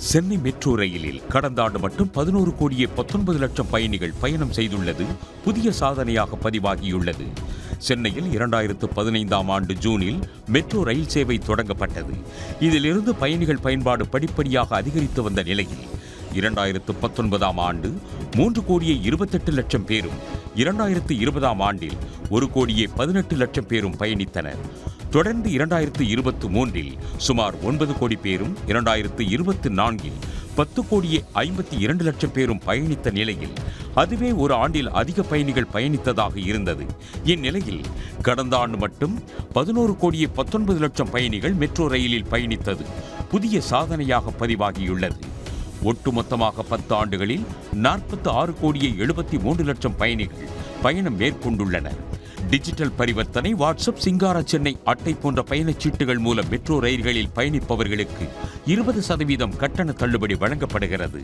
Chennai metro ரயிலில் கடந்த ஆண்டு மட்டும் 11,19,00,000 பயணிகள் பயணம் செய்துள்ளது புதிய சாதனையாக பதிவாகியுள்ளது. சென்னையில் 2015ஆம் ஆண்டு ஜூனில் மெட்ரோ ரயில் சேவை தொடங்கப்பட்டது. இதிலிருந்து பயணிகள் பயன்பாடு படிப்படியாக அதிகரித்து வந்த நிலையில் 2019ஆம் ஆண்டு 3,28,00,000 பேரும் 2020ஆம் ஆண்டில் 1,18,00,000 பேரும் பயணித்தனர். தொடர்ந்து 2023இல் சுமார் 9 கோடி பேரும் 2024இல் 10,52,00,000 பேரும் பயணித்த நிலையில் அதுவே ஒரு ஆண்டில் அதிக பயணிகள் பயணித்ததாக இருந்தது. இந்நிலையில் கடந்த ஆண்டு மட்டும் 11,19,00,000 பயணிகள் மெட்ரோ ரயிலில் பயணித்தது புதிய சாதனையாக பதிவாகியுள்ளது. ஒட்டுமொத்தமாக 10 ஆண்டுகளில் 46,73,00,000 பயணிகள் பயணம் மேற்கொண்டுள்ளனர். டிஜிட்டல் பரிவர்த்தனை, வாட்ஸ்அப், சிங்காரா சென்னை அட்டை போன்ற பயணச்சீட்டுகள் மூலம் மெட்ரோ ரயில்களில் பயணிப்பவர்களுக்கு 20% கட்டண தள்ளுபடி வழங்கப்படுகிறது.